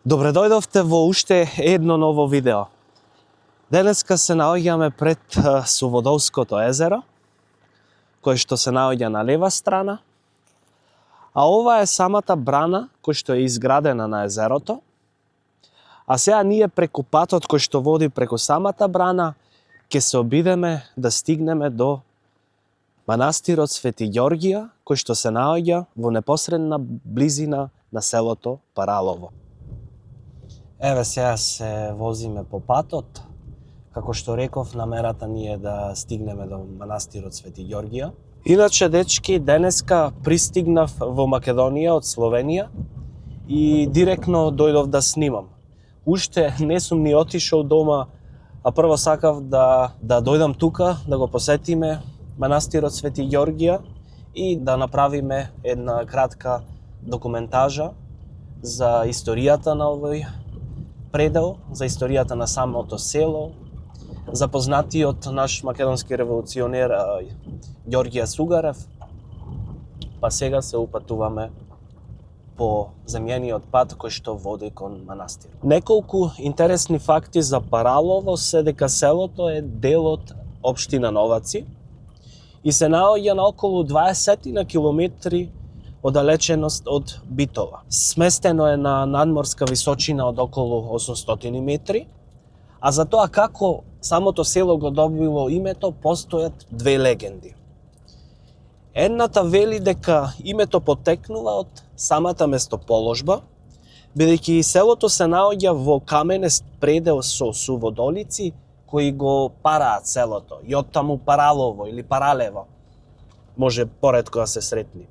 Добре дојдовте во уште едно ново видео. Денеска се наоѓаме пред Суводолското езеро, кој што се наоѓа на лева страна, а ова е самата брана кој што е изградена на езерото. А сега ние преку патот кој што води преку самата брана ќе се обидеме да стигнеме до манастирот Свети Ѓорѓија, кој што се наоѓа во непосредна близина на селото Паралово. Еве сега се возиме по патот. Како што реков, намерата ни е да стигнеме до манастирот Свети Ѓорѓија. Иначе, дечки, денеска пристигнав во Македонија од Словенија и директно дојдов да снимам. Уште не сум ни отишол дома, а прво сакав да дојдам тука, да го посетиме манастирот Свети Ѓорѓија и да направиме една кратка документажа за историјата на овој предел, за историјата на самото село, запознатиот наш македонски револуционер Ѓорѓе Сугарев. Па сега се упатуваме по земјениот пат кој што води кон манастир. Неколку интересни факти за Паралово се дека селото е дел од општина Новаци и се наоѓа на околу 20 на километри оддалеченост од Битола. Сместено е на надморска височина од околу 800 метри, а за тоа како самото село го добило името постојат две легенди. Едната вели дека името потекнува од самата местоположба, бидејќи селото се наоѓа во каменест предел со суводолици кои го параат селото, и оттаму Паралово или Паралево може поретко да се сретни.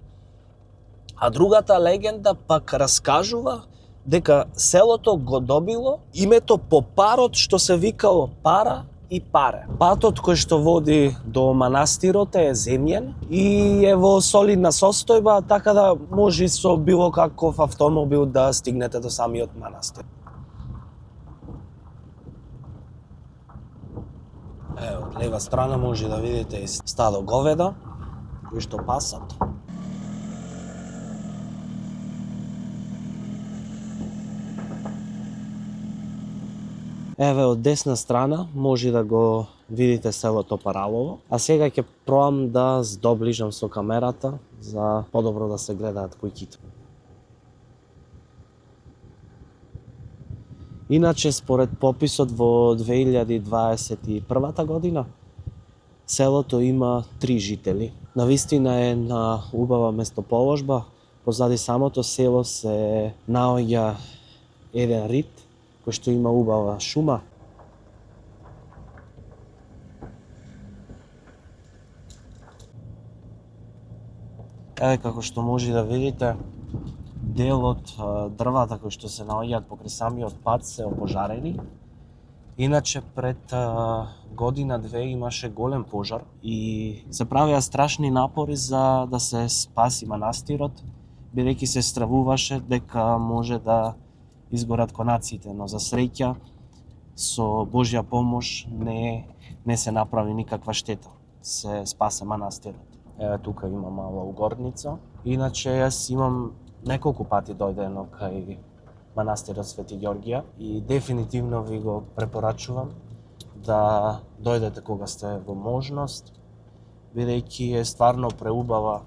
А другата легенда пак раскажува дека селото го добило името по парот што се викало Пара и Паре. Патот кој што води до манастирот е земјен и е во солидна состојба, така да може со било каков автомобил да стигнете до самиот манастир. Ево, од лева страна може да видите и стадо говеда кои што пасат. Еве, од десна страна може да го видите селото Паралово, а сега ќе пробам да доближам со камерата за подобро да се гледаат куќите. Иначе, според пописот во 2021 година, селото има 3 жители. Навистина е на убава местоположба, позади самото село се наоѓа еден рид, кој што има убава шума. Еве, како што може да видите, дел од дрвата кои што се наоѓаат покрај самиот пат се опожарени. Иначе пред година-две имаше голем пожар и се правеа страшни напори за да се спаси манастирот, бидејќи се стравуваше дека може да изгорат конаците, но за среќа со Божја помош не се направи никаква штета. Се спасе манастирот. Еве, тука има мала угорница. Иначе јас имам неколку пати дојдено кај манастирот Свети Ѓорѓија и дефинитивно ви го препорачувам да дојдете кога сте во можност, бидејќи е стварно преубава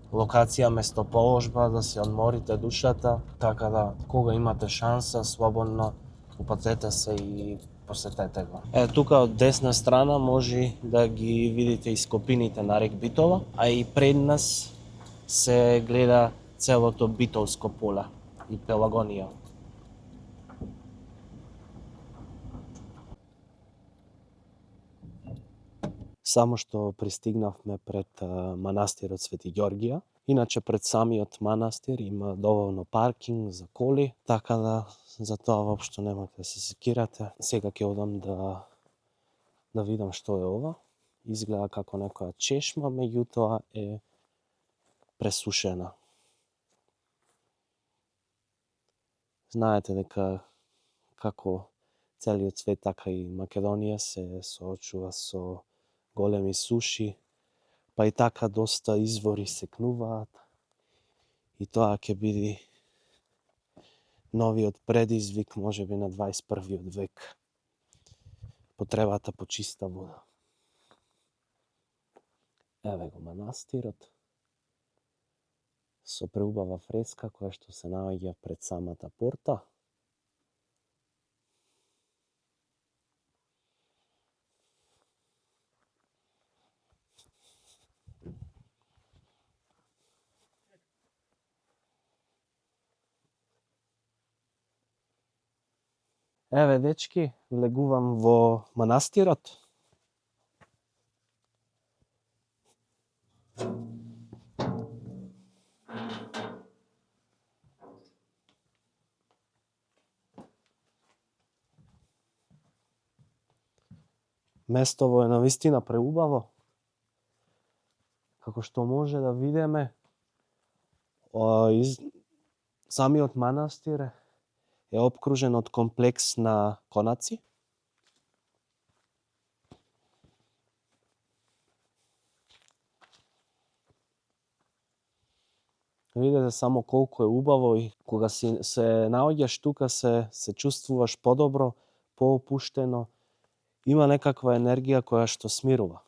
локација, местоположба, да се одморите душата, така да кога имате шанса, слободно упатете се и посетете го. Тука од десна страна може да ги видите ископините на рек Битола, а и пред нас се гледа целото Битолско поле и Пелагонија. Само што пристигнавме пред манастирот Свети Ѓорѓија. Иначе пред самиот манастир има доволно паркинг за коли, така да за тоа воопшто немате да се секирате. Сега ќе одам да видам што е ова. Изгледа како некоја чешма, меѓутоа е пресушена. Знаете дека како целиот свет, така и Македонија се соочува со големи суши, па и така доста извори секнуваат и тоа ќе биде новиот предизвик можеби на 21. век. Потребата по чиста вода. Еве го манастирот со преубава фреска која што се наоѓа пред самата порта. Еве, дечки, влегувам во манастирот. Местово е навистина преубаво. Како што може да видиме, самиот манастир е опкружен од комплекс на конаци. Видете само колку е убаво и кога се наоѓаш тука се чувствуваш подобро, поопуштено. Има некаква енергија која што смирува.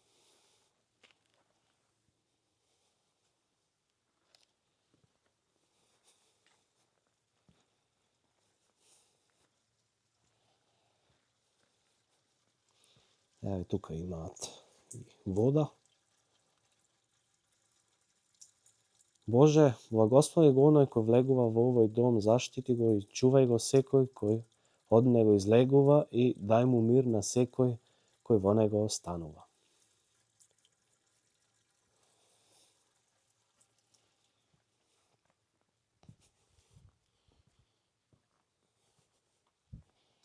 Еве тука имаат вода. Боже, благослови го оној кој влегува во овој дом, заштити го и чувај го секој кој од него излегува и дај му мир на секој кој во него останува.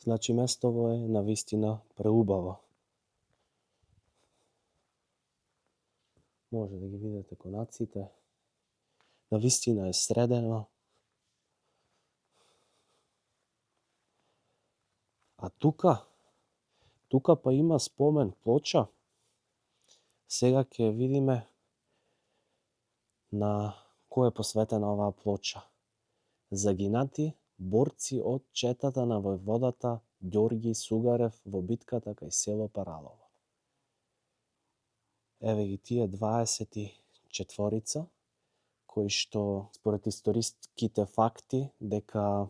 Значи местово е навистина преубаво. Може да ги видите конаците. Навистина е средено. А тука па има спомен плоча. Сега ќе видиме на кој е посветена оваа плоча. Загинати борци од четата на војводата Ѓорги Сугарев во битката кај село Паралово. Еве ги тие 24 кои што според историските факти дека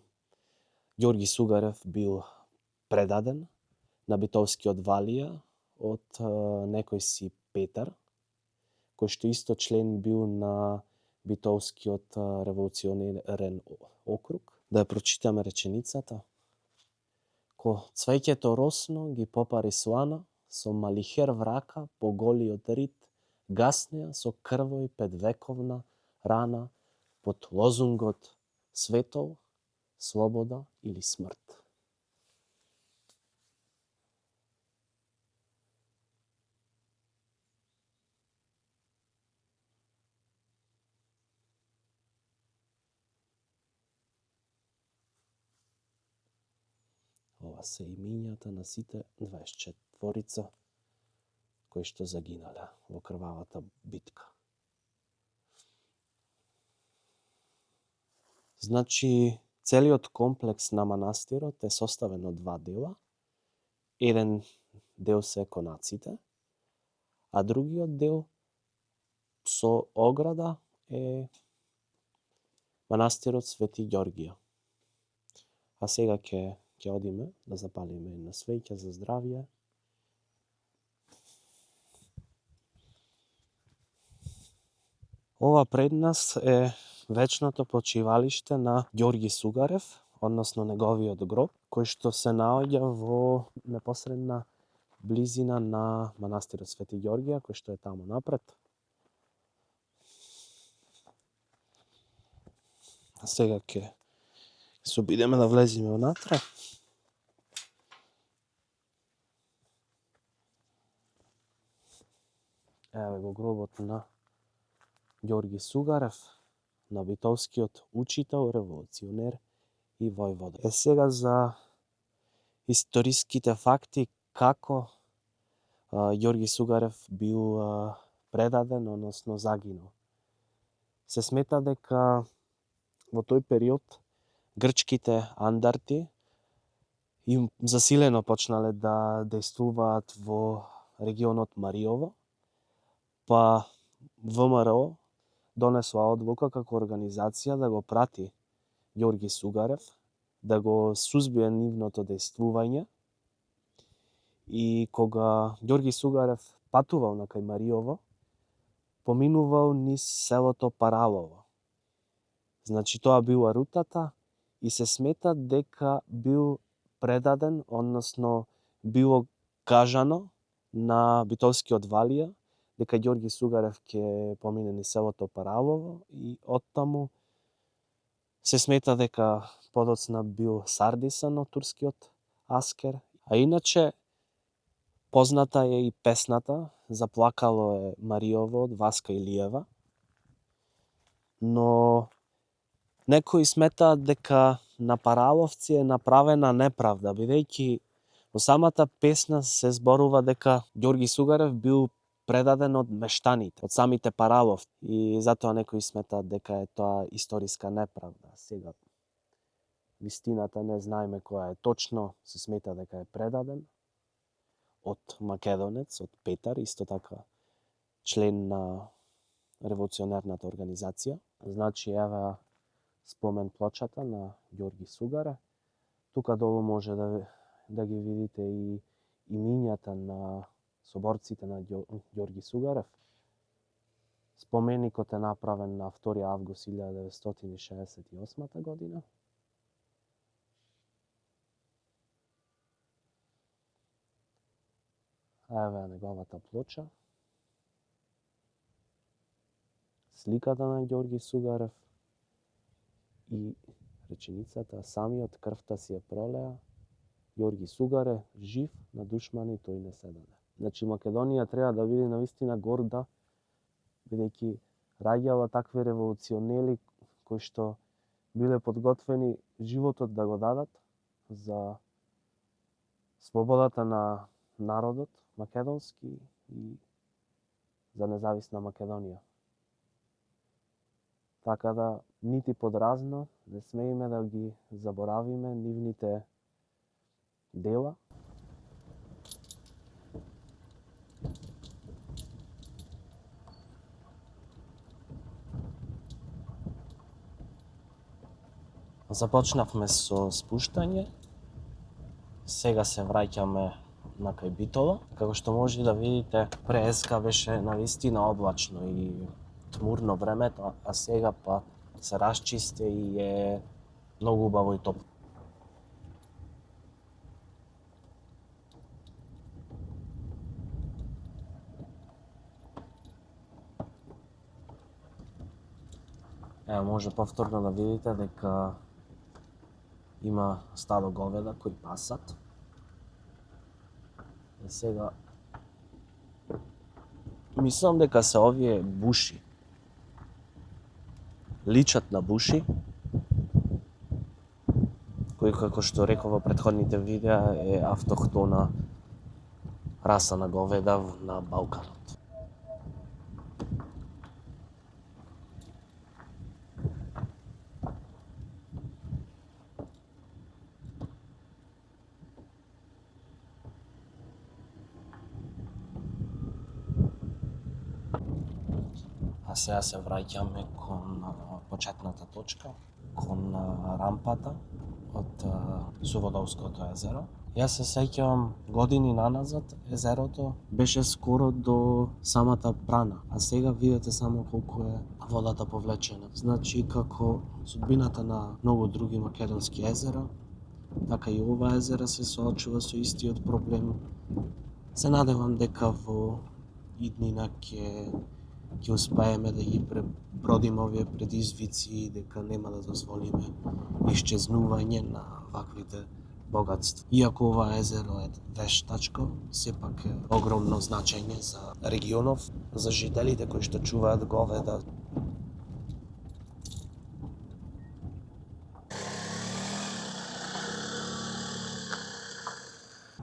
Ѓорги Сугарев бил предаден на Битовскиот валија од некој си Петар, кој што исто член бил на Битовскиот револуционерен округ. Да ја прочитаме реченицата. Ко цвеќето росно ги попари слана, со малихер врака по голиот рид, гаснеа со крвој петвековна рана под лозунгот светол, слобода или смрт. Ова се имињата на сите 24 кои што загинале во крвавата битка. Значи, целиот комплекс на манастирот е составен од два дела. Еден дел се конаците, а другиот дел со ограда е манастирот Свети Ѓоргија. А сега ќе одиме да запалиме една свеќа за здравје. Ова пред нас е вечното почивалиште на Ѓорги Сугарев, односно неговиот гроб, кој што се наоѓа во непосредна близина на манастирот Свети Ѓоргија, кој што е таму напред. А сега ќе се обидеме да влеземе внатре. Еве го гробот на Ѓорги Сугарев, на битовскиот учител, револуционер и војвода. Е сега за историските факти како Ѓорги Сугарев бил предаден, односно загинал. Се смета дека во тој период грчките андарти им засилено почнале да дејствуваат во регионот Мариово, па ВМРО донесла одлука како организација да го прати Ѓорги Сугарев, да го сузбие нивното дејствување. И кога Ѓорги Сугарев патувал на кај Мариово, поминувал низ селото Паралово. Значи тоа била рутата и се смета дека бил предаден, односно било кажано на Битолскиот Валија дека Ѓорги Сугарев ќе помине низ селото Паралово и оттаму се смета дека подоцна бил сардисан од турскиот аскер. А иначе позната е и песната "Заплакало е Мариово" од Васка Илиева, но некои сметаат дека на параловци е направена неправда, бидејќи во самата песна се зборува дека Ѓорги Сугарев бил предаден од мештаните, од самите параловци, и затоа некои сметаат дека е тоа историска неправда. Сега, вистината не знаеме која е точно, се смета дека е предаден од македонец, од Петар, исто така член на револуционерната организација. Значи, ева спомен плочата на Ѓорги Сугарев. Тука долу може да ги видите и имињата на соборците на Ѓорги Сугарев. Споменикот е направен на 2 август 1968 година. Еве е неговата плоча. Сликата на Ѓорги Сугарев и реченицата "Самиот крвта си е пролеа, Ѓорги Сугаре, жив на душмани тој не се даде". Значи Македонија треба да биде навистина горда, бидејќи раѓала такви револуционери кои што биле подготвени животот да го дадат за слободата на народот македонски и за независна Македонија. Така да, нити подразно, не смееме да ги заборавиме нивните дела. Започнавме со спуштање, сега се враќаме на кај Битола. Како што може да видите, преска беше навистина облачно и тмурно времето, а сега па се расчисти и е многу убаво и топло. Ево, може повторно да видите дека има стадо говеда кои пасат. И сега мислам дека се овие буши. Личат на буши, кои, како што реков во претходните видеа, е автохтона раса на говеда на Балканот. А сега се враќаме кон почетната точка, кон рампата од Суводолското езеро. Јас се сеќавам години наназад, езерото беше скоро до самата брана, а сега видите само колку е водата повлечена. Значи, како судбината на многу други македонски езера, така и ова езеро се соочува со истиот проблем. Се надевам дека во иднина ќе успееме да ги пребродиме овие предизвици, дека нема да дозволиме исчезнување на ваквите богатства. Иако ова езеро е вештачко, сепак е огромно значење за регионов, за жителите кои што чуваат говеда.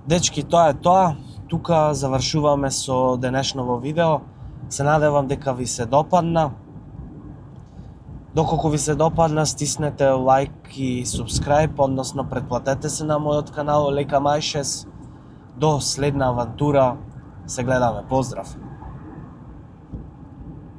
Дечки, тоа е тоа. Тука завршуваме со денешново видео. Се надевам дека ви се допадна. Доколку ви се допадна, стиснете лайк и субскрајб, односно претплатете се на мојот канал Лека Мајшес. До следна авантура, се гледаме, поздрав!